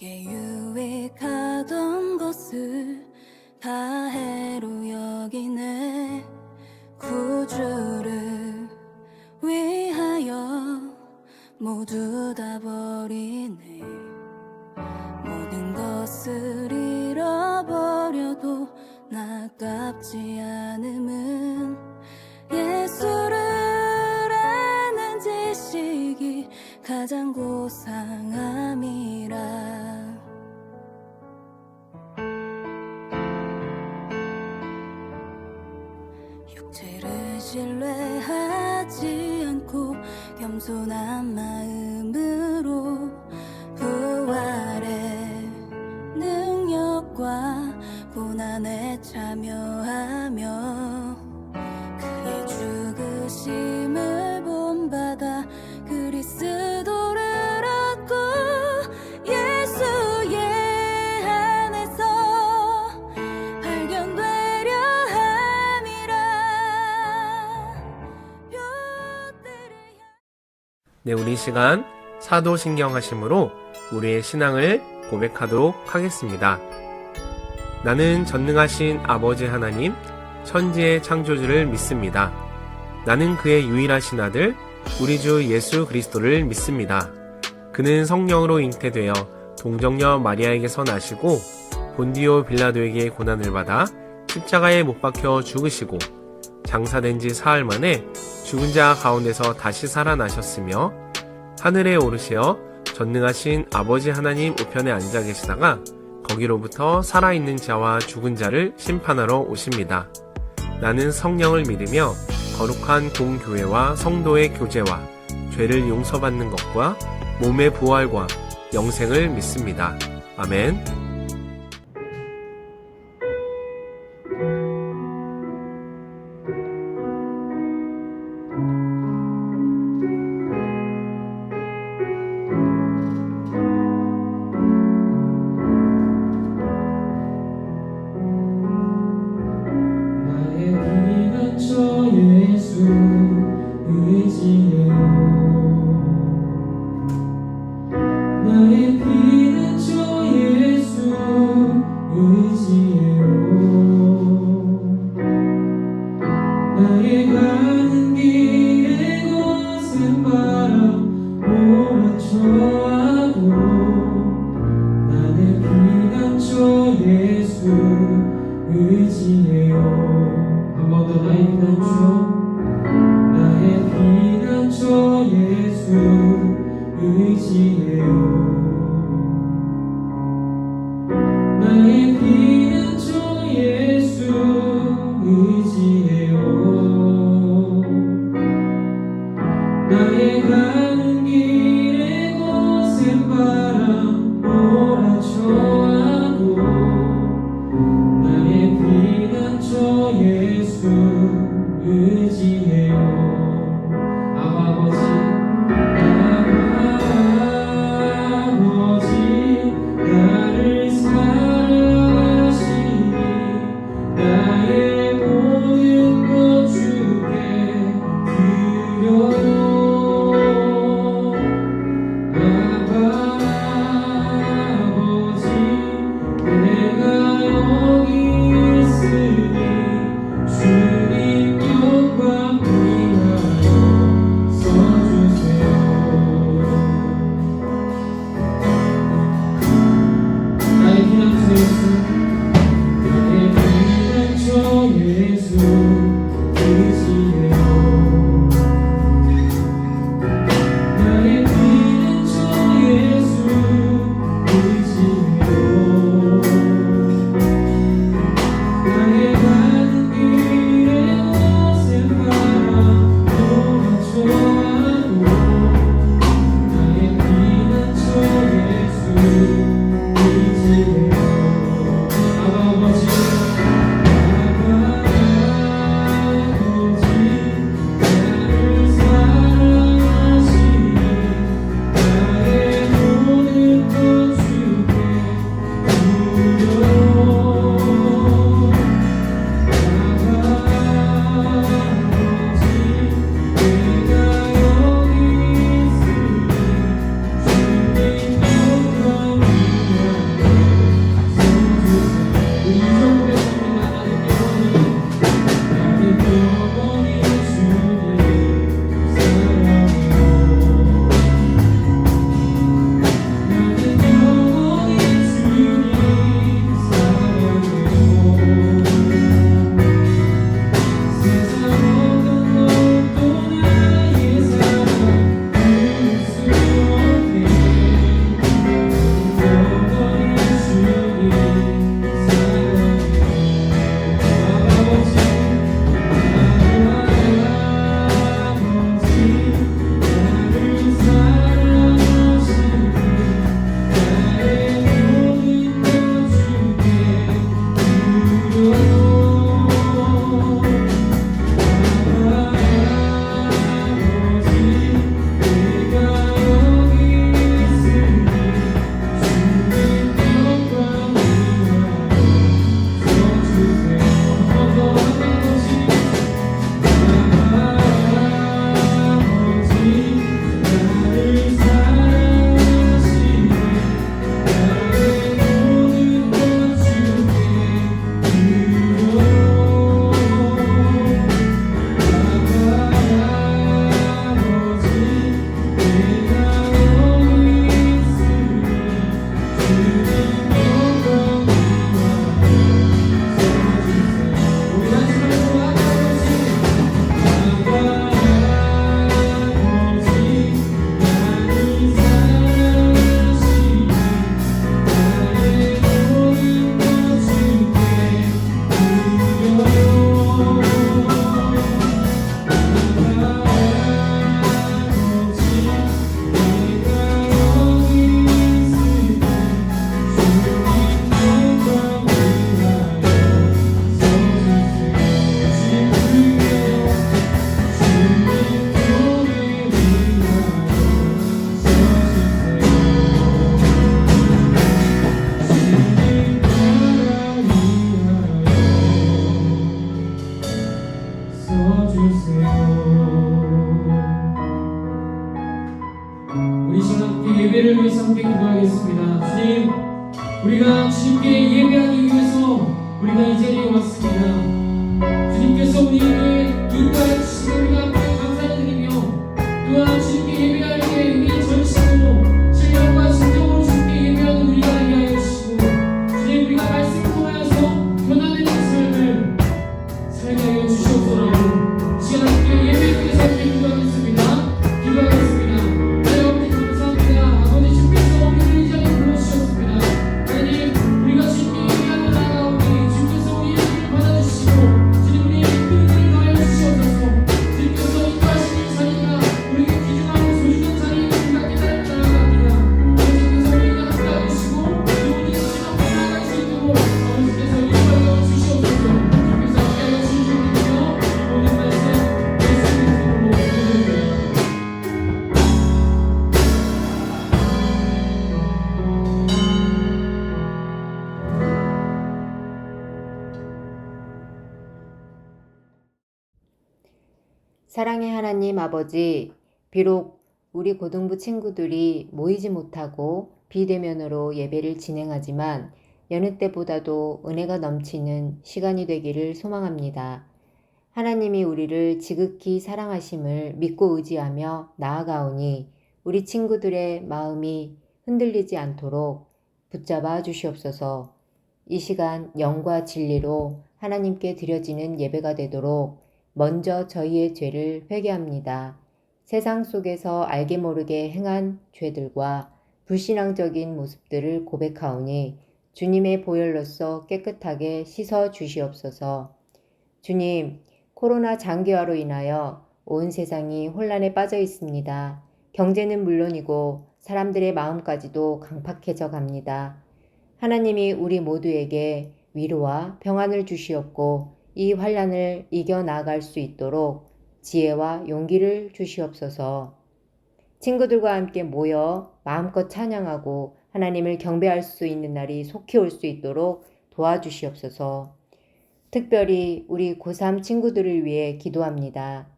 내게 유익하던 것을 다 해로 여기네. 구주를 위하여 모두 다 버리네. 모든 것을 잃어버려도 나깝지 않음은 예수를 아는 지식이 가장 고상함이라. 육체를 신뢰하지 않고 겸손한 마음으로 부활의 능력과 고난에 참여하며 그의 죽으심을 본받아 그리스도를 얻고 예수의 안에서 발견되려 함이라. 네, 우리 이 시간 사도신경하심으로 우리의 신앙을 고백하도록 하겠습니다. 나는 전능하신 아버지 하나님, 천지의 창조주를 믿습니다. 나는 그의 유일하신 아들, 우리 주 예수 그리스도를 믿습니다. 그는 성령으로 잉태되어 동정녀 마리아에게서 나시고 본디오 빌라도에게 고난을 받아 십자가에 못 박혀 죽으시고 장사된 지 사흘 만에 죽은 자 가운데서 다시 살아나셨으며 하늘에 오르시어 전능하신 아버지 하나님 우편에 앉아 계시다가 거기로부터 살아있는 자와 죽은 자를 심판하러 오십니다. 나는 성령을 믿으며 거룩한 공교회와 성도의 교제와 죄를 용서받는 것과 몸의 부활과 영생을 믿습니다. 아멘. 나의 피는 주 예수 의지해요. 나의 가는 길에 거센 바람 몰아쳐와도 나의 피는 주 예수 의지해요. 한 번 더 나의 피는 주, 나의 피는 주 예수 의지해요. 나의 피는 주 예수 의지해요. 나의 가는 길에 거센 바람 몰아쳐와도 나의 피는 주 예수 의지해요. 아버지 나를 사랑하시니 나의 모든 것 주께 드려요. 예배를 위해서 함께 기도하겠습니다. 주님, 우리가 주님께 예배하기 위해서 우리가 이 자리에 왔습니다. 주님께서 우리에게 인도해 주시고 우리가 함께 감사를 드리며 또한 주님께 예배할 때 우리 전심으로 신령과 진정으로 주님께 예배하는 우리가 되게 하여 주시고 주님, 우리가 말씀을 통하여서 변화되는 삶을 살게 하여 주시옵소서. 시간 함께 예배 중에서 함께 기도하겠습니다. 기도하겠습니다. 하나님 아버지 감사합니다. 아버지 주께서 우리를 이 자리에 불러주셨습니다. 하나님, 우리가 주님께 예배하며 나아가오니 주께서 우리의 예배를 받아주시고 주님, 우리의 기쁨을 더하여 주시옵소서. 주님께서 인도하시는 자리가 우리에게 귀중하고 소중한 자리임을 우리가 깨달아 나아갑니다. 아버지께서 우리에게 함께하여 주시고 우리의 신앙을 나아갈 수 있도록 아버지께서 인도하여 주시옵소서. 주께서 함께하여 주시옵소서. 모든 말씀 예수 그리스도로 기도드립니다. 사랑의 하나님 아버지, 비록 우리 고등부 친구들이 모이지 못하고 비대면으로 예배를 진행하지만 여느 때보다도 은혜가 넘치는 시간이 되기를 소망합니다. 하나님이 우리를 지극히 사랑하심을 믿고 의지하며 나아가오니 우리 친구들의 마음이 흔들리지 않도록 붙잡아 주시옵소서. 이 시간 영과 진리로 하나님께 드려지는 예배가 되도록 먼저 저희의 죄를 회개합니다. 세상 속에서 알게 모르게 행한 죄들과 불신앙적인 모습들을 고백하오니 주님의 보혈로서 깨끗하게 씻어 주시옵소서. 주님, 코로나 장기화로 인하여 온 세상이 혼란에 빠져 있습니다. 경제는 물론이고 사람들의 마음까지도 강팍해져 갑니다. 하나님이 우리 모두에게 위로와 평안을 주시옵고 이 환란을 이겨나갈 수 있도록 지혜와 용기를 주시옵소서. 친구들과 함께 모여 마음껏 찬양하고 하나님을 경배할 수 있는 날이 속히 올 수 있도록 도와주시옵소서. 특별히 우리 고3 친구들을 위해 기도합니다.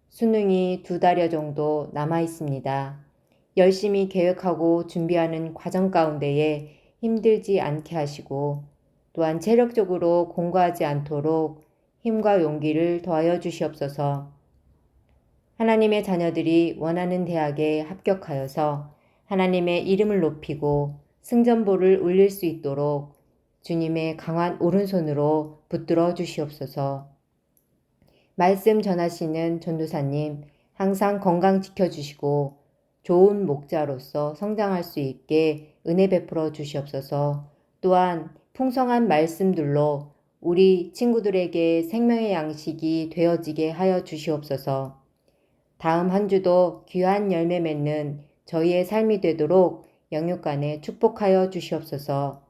수능이 2달여 정도 남아 있습니다. 열심히 계획하고 준비하는 과정 가운데에 힘들지 않게 하시고 또한 체력적으로 공부하지 않도록 힘과 용기를 더하여 주시옵소서. 하나님의 자녀들이 원하는 대학에 합격하여서 하나님의 이름을 높이고 승전보를 울릴 수 있도록 주님의 강한 오른손으로 붙들어 주시옵소서. 말씀 전하시는 전도사님 항상 건강 지켜주시고 좋은 목자로서 성장할 수 있게 은혜 베풀어 주시옵소서. 또한 풍성한 말씀들로 우리 친구들에게 생명의 양식이 되어지게 하여 주시옵소서. 다음 한 주도 귀한 열매 맺는 저희의 삶이 되도록 영육간에 축복하여 주시옵소서.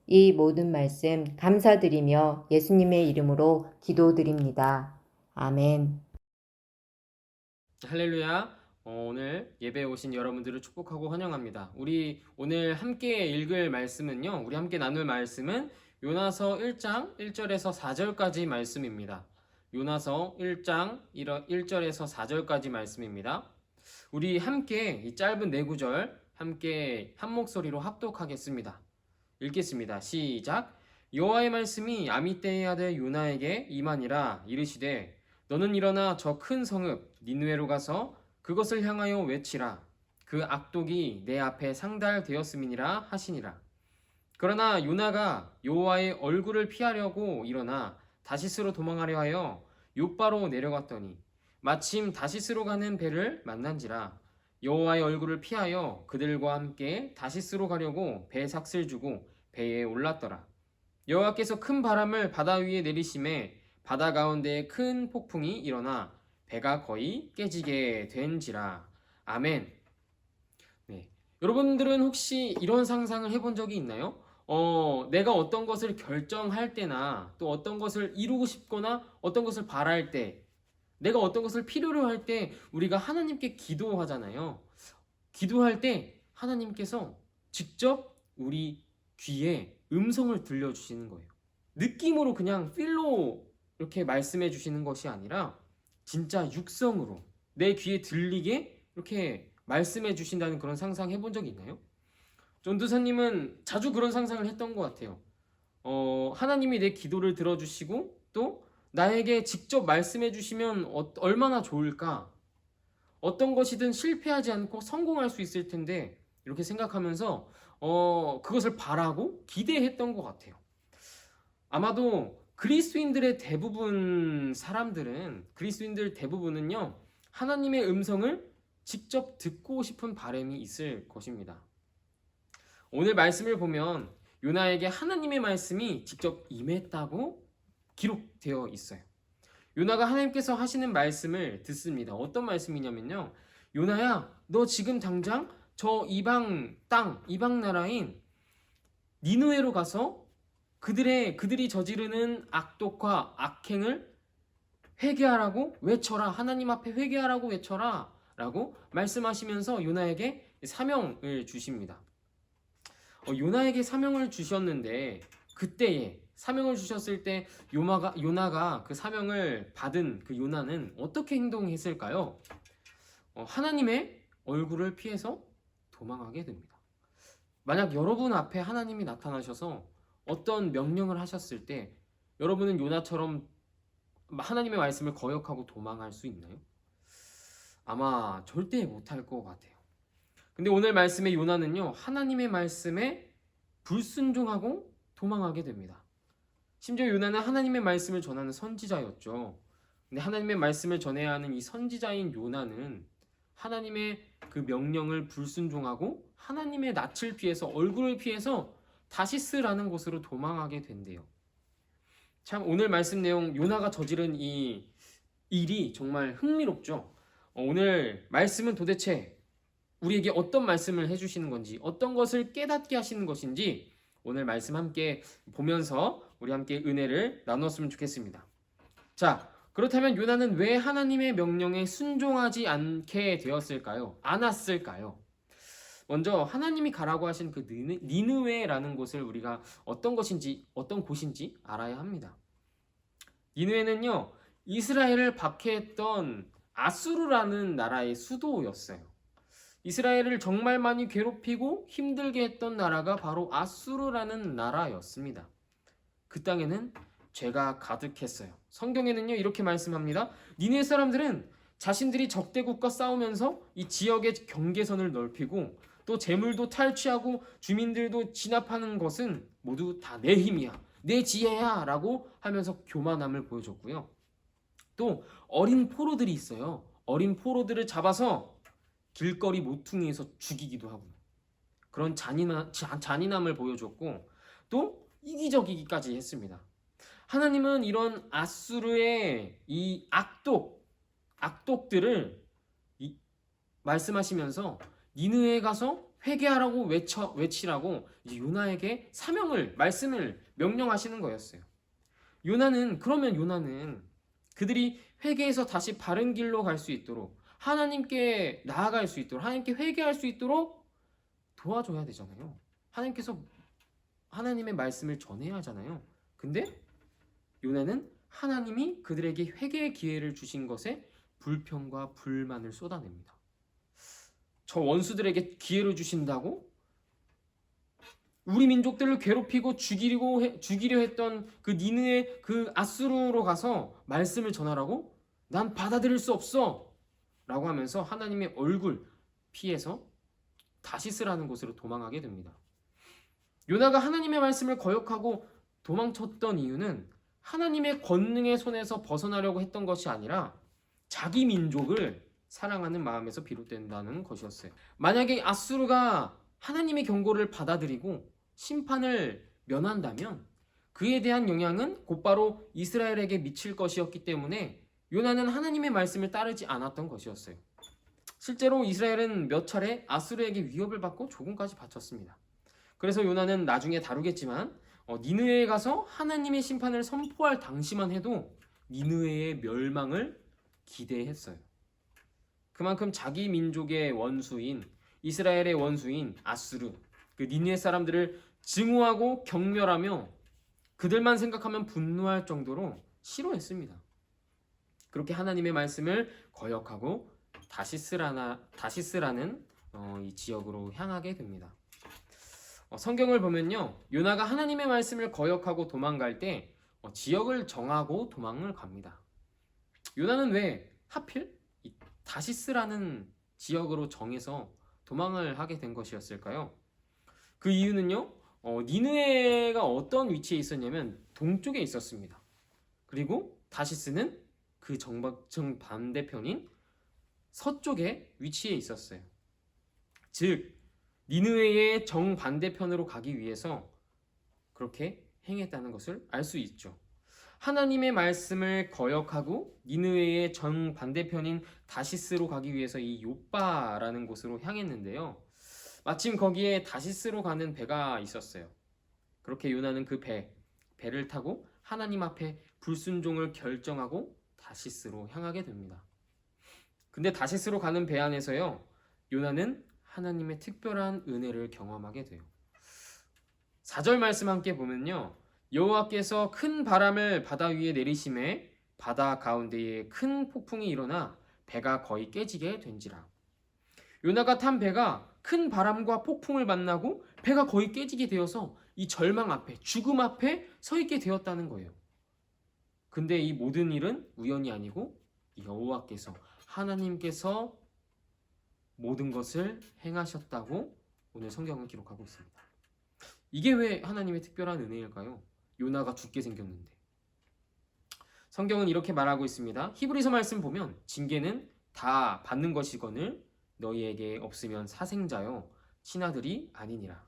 이 모든 말씀 감사드리며 예수님의 이름으로 기도드립니다. 아멘. 할렐루야. 오늘 예배에 오신 여러분들을 축복하고 환영합니다. 우리 오늘 함께 읽을 말씀은요. 우리 함께 나눌 말씀은 요나서 1장 1절에서 4절까지 말씀입니다. 요나서 1장 1절에서 4절까지 말씀입니다. 우리 함께 이 짧은 네 구절 함께 한 목소리로 합독하겠습니다. 읽겠습니다. 시작. 여호와의 말씀이 아미떼의 아들 요나에게 임하니라. 이르시되 너는 일어나 저 큰 성읍 니느웨로 가서 그것을 향하여 외치라. 그 악독이 내 앞에 상달되었음이니라 하시니라. 그러나 요나가 여호와의 얼굴을 피하려고 일어나 다시스로 도망하려 하여 욥바로 내려갔더니 마침 다시스로 가는 배를 만난지라. 여호와의 얼굴을 피하여 그들과 함께 다시스로 가려고 배 삭슬 주고 배에 올랐더라. 여호와께서 큰 바람을 바다 위에 내리심에 바다 가운데에 큰 폭풍이 일어나 배가 거의 깨지게 된지라. 아멘. 네. 여러분들은 혹시 이런 상상을 해본 적이 있나요? 내가 어떤 것을 결정할 때나 또 어떤 것을 이루고 싶거나 어떤 것을 바랄 때, 내가 어떤 것을 필요로 할 때 우리가 하나님께 기도하잖아요. 기도할 때 하나님께서 직접 우리 귀에 음성을 들려주시는 거예요. 느낌으로 그냥 필로 이렇게 말씀해 주시는 것이 아니라 진짜 육성으로 내 귀에 들리게 이렇게 말씀해 주신다는 그런 상상 해본 적 있나요? 전도사님은 자주 그런 상상을 했던 것 같아요. 하나님이 내 기도를 들어주시고 또 나에게 직접 말씀해 주시면 얼마나 좋을까? 어떤 것이든 실패하지 않고 성공할 수 있을 텐데 이렇게 생각하면서 그것을 바라고 기대했던 것 같아요. 아마도 그리스도인들 대부분은요 하나님의 음성을 직접 듣고 싶은 바람이 있을 것입니다. 오늘 말씀을 보면 요나에게 하나님의 말씀이 직접 임했다고 기록되어 있어요. 요나가 하나님께서 하시는 말씀을 듣습니다. 어떤 말씀이냐면요. 요나야, 너 지금 당장 저 이방 땅, 이방 나라인 니느웨로 가서 그들이 저지르는 악독과 악행을 회개하라고 외쳐라. 하나님 앞에 회개하라고 외쳐라. 라고 말씀하시면서 요나에게 사명을 주십니다. 요나에게 사명을 주셨는데 그때에 사명을 주셨을 때 요나가 그 사명을 받은 그 요나는 어떻게 행동했을까요? 하나님의 얼굴을 피해서 도망하게 됩니다. 만약 여러분 앞에 하나님이 나타나셔서 어떤 명령을 하셨을 때 여러분은 요나처럼 하나님의 말씀을 거역하고 도망할 수 있나요? 아마 절대 못할 것 같아요. 근데 오늘 말씀의 요나는요, 하나님의 말씀에 불순종하고 도망하게 됩니다. 심지어 요나는 하나님의 말씀을 전하는 선지자였죠. 근데 하나님의 말씀을 전해야 하는 이 선지자인 요나는 하나님의 그 명령을 불순종하고 하나님의 낯을 피해서 얼굴을 피해서 다시스라는 곳으로 도망하게 된대요. 참 오늘 말씀 내용 요나가 저지른 이 일이 정말 흥미롭죠. 오늘 말씀은 도대체 우리에게 어떤 말씀을 해주시는 건지 어떤 것을 깨닫게 하시는 것인지 오늘 말씀 함께 보면서 우리 함께 은혜를 나눴으면 좋겠습니다. 자, 그렇다면 요나는 왜 하나님의 명령에 순종하지 않게 되었을까요? 않았을까요? 먼저 하나님이 가라고 하신 그 니느웨라는 곳을 우리가 어떤 곳인지 알아야 합니다. 니느웨는요, 이스라엘을 박해했던 아수르라는 나라의 수도였어요. 이스라엘을 정말 많이 괴롭히고 힘들게 했던 나라가 바로 아수르라는 나라였습니다. 그 땅에는 죄가 가득했어요. 성경에는요 이렇게 말씀합니다. 니느웨 사람들은 자신들이 적대국과 싸우면서 이 지역의 경계선을 넓히고 또 재물도 탈취하고 주민들도 진압하는 것은 모두 다 내 힘이야, 내 지혜야 라고 하면서 교만함을 보여줬고요. 또 어린 포로들이 있어요. 어린 포로들을 잡아서 길거리 모퉁이에서 죽이기도 하고 그런 잔인함을 보여줬고 또 이기적이기까지 했습니다. 하나님은 이런 아수르의 이 악독들을 말씀하시면서 니느웨에 가서 회개하라고 외치라고 이제 요나에게 말씀을 명령하시는 거였어요. 요나는 그들이 회개해서 다시 바른 길로 갈 수 있도록 하나님께 나아갈 수 있도록 하나님께 회개할 수 있도록 도와줘야 되잖아요. 하나님께서 하나님의 말씀을 전해야 하잖아요. 근데 요나는 하나님이 그들에게 회개의 기회를 주신 것에 불평과 불만을 쏟아냅니다. 저 원수들에게 기회를 주신다고? 우리 민족들을 괴롭히고 죽이려 했던 그 니느웨 그 아수르로 가서 말씀을 전하라고? 난 받아들일 수 없어! 라고 하면서 하나님의 얼굴 피해서 다시스라는 곳으로 도망하게 됩니다. 요나가 하나님의 말씀을 거역하고 도망쳤던 이유는 하나님의 권능의 손에서 벗어나려고 했던 것이 아니라 자기 민족을 사랑하는 마음에서 비롯된다는 것이었어요. 만약에 아수르가 하나님의 경고를 받아들이고 심판을 면한다면 그에 대한 영향은 곧바로 이스라엘에게 미칠 것이었기 때문에 요나는 하나님의 말씀을 따르지 않았던 것이었어요. 실제로 이스라엘은 몇 차례 아수르에게 위협을 받고 조공까지 바쳤습니다. 그래서 요나는 나중에 다루겠지만 니느웨에 가서 하나님의 심판을 선포할 당시만 해도 니느웨의 멸망을 기대했어요. 그만큼 자기 민족의 원수인 이스라엘의 원수인 아수르 그 니느웨 사람들을 증오하고 경멸하며 그들만 생각하면 분노할 정도로 싫어했습니다. 그렇게 하나님의 말씀을 거역하고 다시스라는 이 지역으로 향하게 됩니다. 성경을 보면요, 요나가 하나님의 말씀을 거역하고 도망갈 때 지역을 정하고 도망을 갑니다. 요나는 왜 하필 이 다시스라는 지역으로 정해서 도망을 하게 된 것이었을까요? 그 이유는요, 니느웨가 어떤 위치에 있었냐면 동쪽에 있었습니다. 그리고 다시스는 그 정반대편인 서쪽에 위치해 있었어요. 즉 니느웨의 정반대편으로 가기 위해서 그렇게 행했다는 것을 알 수 있죠. 하나님의 말씀을 거역하고 니느웨의 정반대편인 다시스로 가기 위해서 이 요빠라는 곳으로 향했는데요. 마침 거기에 다시스로 가는 배가 있었어요. 그렇게 요나는 그 배를 타고 하나님 앞에 불순종을 결정하고 다시스로 향하게 됩니다. 근데 다시스로 가는 배 안에서요, 요나는 하나님의 특별한 은혜를 경험하게 돼요. 4절 말씀 함께 보면요, 여호와께서 큰 바람을 바다 위에 내리심에 바다 가운데에 큰 폭풍이 일어나 배가 거의 깨지게 된지라. 요나가 탄 배가 큰 바람과 폭풍을 만나고 배가 거의 깨지게 되어서 이 절망 앞에, 죽음 앞에 서 있게 되었다는 거예요. 근데 이 모든 일은 우연이 아니고 여호와께서, 하나님께서 모든 것을 행하셨다고 오늘 성경은 기록하고 있습니다. 이게 왜 하나님의 특별한 은혜일까요? 요나가 죽게 생겼는데. 성경은 이렇게 말하고 있습니다. 히브리서 말씀 보면 징계는 다 받는 것이거늘 너희에게 없으면 사생자요 친아들이 아니니라.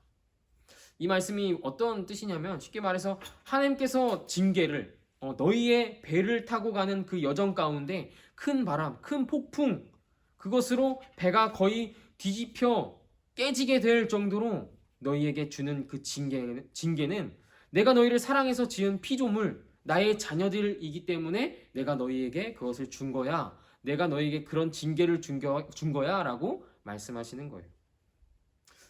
이 말씀이 어떤 뜻이냐면, 쉽게 말해서 하나님께서 징계를, 너희의 배를 타고 가는 그 여정 가운데 큰 바람, 큰 폭풍, 그것으로 배가 거의 뒤집혀 깨지게 될 정도로 너희에게 주는 그 징계는 내가 너희를 사랑해서 지은 피조물, 나의 자녀들이기 때문에 내가 너희에게 그것을 준 거야. 내가 너희에게 그런 징계를 준 거야 라고 말씀하시는 거예요.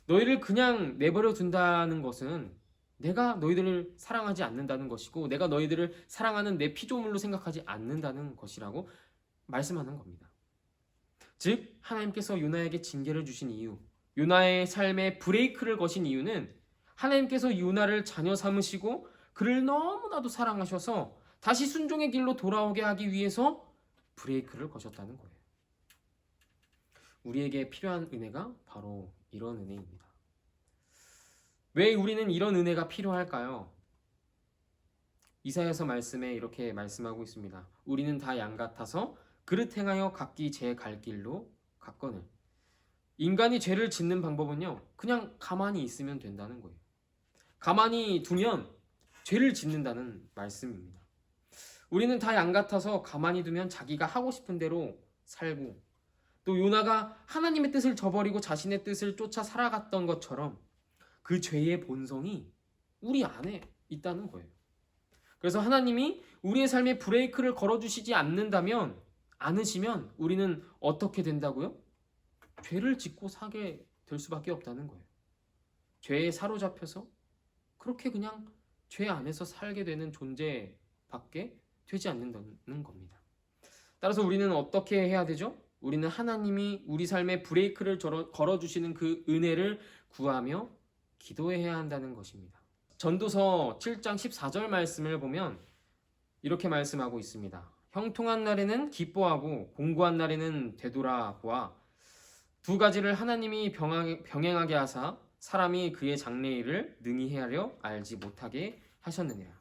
너희를 그냥 내버려 둔다는 것은 내가 너희들을 사랑하지 않는다는 것이고, 내가 너희들을 사랑하는 내 피조물로 생각하지 않는다는 것이라고 말씀하는 겁니다. 즉 하나님께서 요나에게 징계를 주신 이유, 요나의 삶에 브레이크를 거신 이유는 하나님께서 요나를 자녀 삼으시고 그를 너무나도 사랑하셔서 다시 순종의 길로 돌아오게 하기 위해서 브레이크를 거셨다는 거예요. 우리에게 필요한 은혜가 바로 이런 은혜입니다. 왜 우리는 이런 은혜가 필요할까요? 이사야서 말씀에 이렇게 말씀하고 있습니다. 우리는 다 양 같아서 그릇 행하여 각기 제 갈 길로 갔거늘. 인간이 죄를 짓는 방법은요, 그냥 가만히 있으면 된다는 거예요. 가만히 두면 죄를 짓는다는 말씀입니다. 우리는 다 양 같아서 가만히 두면 자기가 하고 싶은 대로 살고, 또 요나가 하나님의 뜻을 저버리고 자신의 뜻을 쫓아 살아갔던 것처럼 그 죄의 본성이 우리 안에 있다는 거예요. 그래서 하나님이 우리의 삶에 브레이크를 걸어주시지 않으시면 우리는 어떻게 된다고요? 죄를 짓고 사게 될 수밖에 없다는 거예요. 죄에 사로잡혀서 그렇게 그냥 죄 안에서 살게 되는 존재밖에 되지 않는다는 겁니다. 따라서 우리는 어떻게 해야 되죠? 우리는 하나님이 우리 삶에 브레이크를 걸어주시는 그 은혜를 구하며 기도해야 한다는 것입니다. 전도서 7장 14절 말씀을 보면 이렇게 말씀하고 있습니다. 형통한 날에는 기뻐하고 공고한 날에는 되돌아보아 두 가지를 하나님이 병행하게 하사 사람이 그의 장래일을 능히 헤아려 알지 못하게 하셨느니라.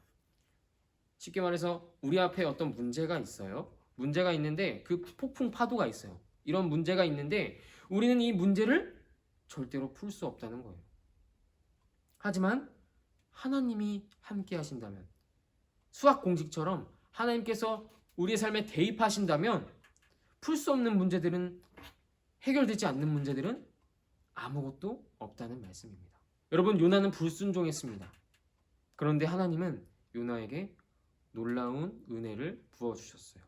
쉽게 말해서 우리 앞에 어떤 문제가 있어요. 문제가 있는데 그 폭풍 파도가 있어요. 이런 문제가 있는데 우리는 이 문제를 절대로 풀 수 없다는 거예요. 하지만 하나님이 함께 하신다면, 수학 공식처럼 하나님께서 우리의 삶에 대입하신다면 풀 수 없는 문제들은, 해결되지 않는 문제들은 아무것도 없다는 말씀입니다. 여러분, 요나는 불순종했습니다. 그런데 하나님은 요나에게 놀라운 은혜를 부어주셨어요.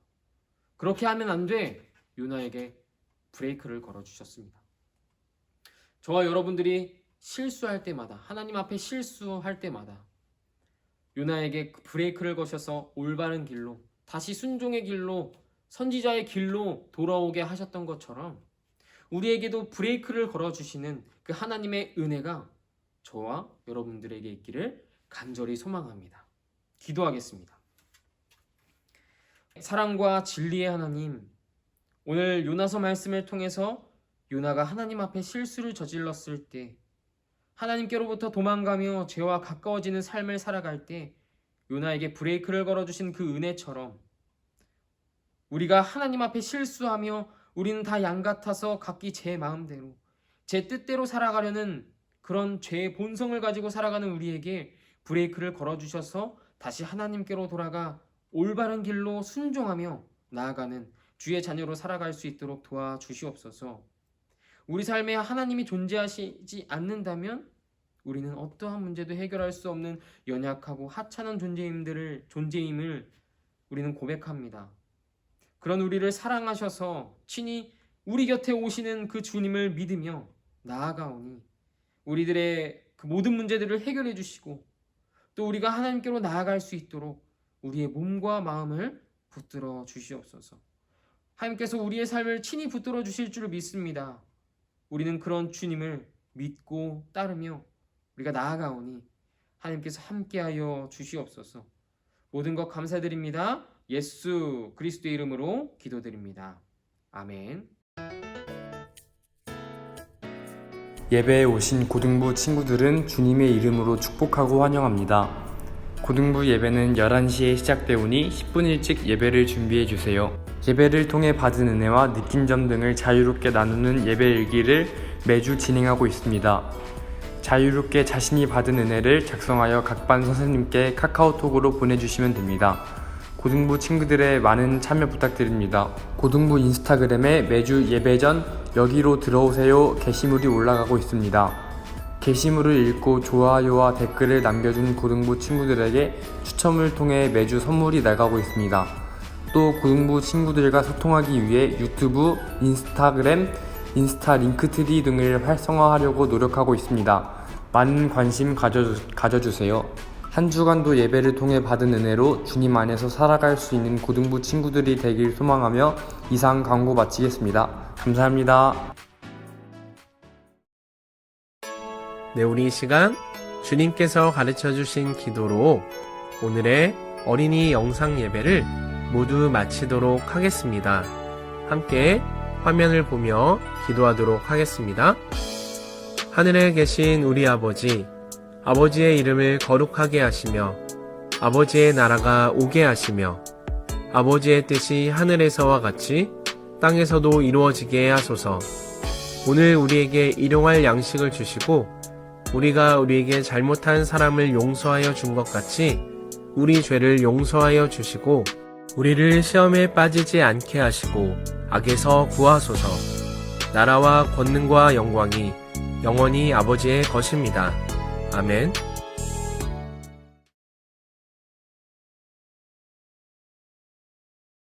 그렇게 하면 안 돼. 요나에게 브레이크를 걸어주셨습니다. 저와 여러분들이 실수할 때마다, 하나님 앞에 실수할 때마다 요나에게 브레이크를 거셔서 올바른 길로, 다시 순종의 길로 선지자의 길로 돌아오게 하셨던 것처럼 우리에게도 브레이크를 걸어주시는 그 하나님의 은혜가 저와 여러분들에게 있기를 간절히 소망합니다. 기도하겠습니다. 사랑과 진리의 하나님, 오늘 요나서 말씀을 통해서 요나가 하나님 앞에 실수를 저질렀을 때, 하나님께로부터 도망가며 죄와 가까워지는 삶을 살아갈 때 요나에게 브레이크를 걸어주신 그 은혜처럼 우리가 하나님 앞에 실수하며 우리는 다 양 같아서 각기 제 마음대로 제 뜻대로 살아가려는 그런 죄의 본성을 가지고 살아가는 우리에게 브레이크를 걸어주셔서 다시 하나님께로 돌아가 올바른 길로 순종하며 나아가는 주의 자녀로 살아갈 수 있도록 도와주시옵소서. 우리 삶에 하나님이 존재하시지 않는다면 우리는 어떠한 문제도 해결할 수 없는 연약하고 하찮은 존재임을 우리는 고백합니다. 그런 우리를 사랑하셔서 친히 우리 곁에 오시는 그 주님을 믿으며 나아가오니 우리들의 그 모든 문제들을 해결해 주시고 또 우리가 하나님께로 나아갈 수 있도록 우리의 몸과 마음을 붙들어 주시옵소서. 하나님께서 우리의 삶을 친히 붙들어 주실 줄 믿습니다. 우리는 그런 주님을 믿고 따르며 우리가 나아가오니 하나님께서 함께하여 주시옵소서. 모든 것 감사드립니다. 예수 그리스도의 이름으로 기도드립니다. 아멘. 예배에 오신 고등부 친구들은 주님의 이름으로 축복하고 환영합니다. 고등부 예배는 11시에 시작되오니 10분 일찍 예배를 준비해 주세요. 예배를 통해 받은 은혜와 느낀 점 등을 자유롭게 나누는 예배 일기를 매주 진행하고 있습니다. 자유롭게 자신이 받은 은혜를 작성하여 각 반 선생님께 카카오톡으로 보내주시면 됩니다. 고등부 친구들의 많은 참여 부탁드립니다. 고등부 인스타그램에 매주 예배 전 여기로 들어오세요 게시물이 올라가고 있습니다. 게시물을 읽고 좋아요와 댓글을 남겨준 고등부 친구들에게 추첨을 통해 매주 선물이 나가고 있습니다. 또 고등부 친구들과 소통하기 위해 유튜브, 인스타그램, 인스타 링크트리 등을 활성화하려고 노력하고 있습니다. 많은 관심 가져주세요. 한 주간도 예배를 통해 받은 은혜로 주님 안에서 살아갈 수 있는 고등부 친구들이 되길 소망하며 이상 광고 마치겠습니다. 감사합니다. 네, 우리 이 시간 주님께서 가르쳐주신 기도로 오늘의 어린이 영상 예배를 모두 마치도록 하겠습니다. 함께 화면을 보며 기도하도록 하겠습니다. 하늘에 계신 우리 아버지, 아버지의 이름을 거룩하게 하시며 아버지의 나라가 오게 하시며 아버지의 뜻이 하늘에서와 같이 땅에서도 이루어지게 하소서. 오늘 우리에게 일용할 양식을 주시고 우리가 우리에게 잘못한 사람을 용서하여 준 것 같이 우리 죄를 용서하여 주시고 우리를 시험에 빠지지 않게 하시고 악에서 구하소서. 나라와 권능과 영광이 영원히 아버지의 것입니다. 아멘.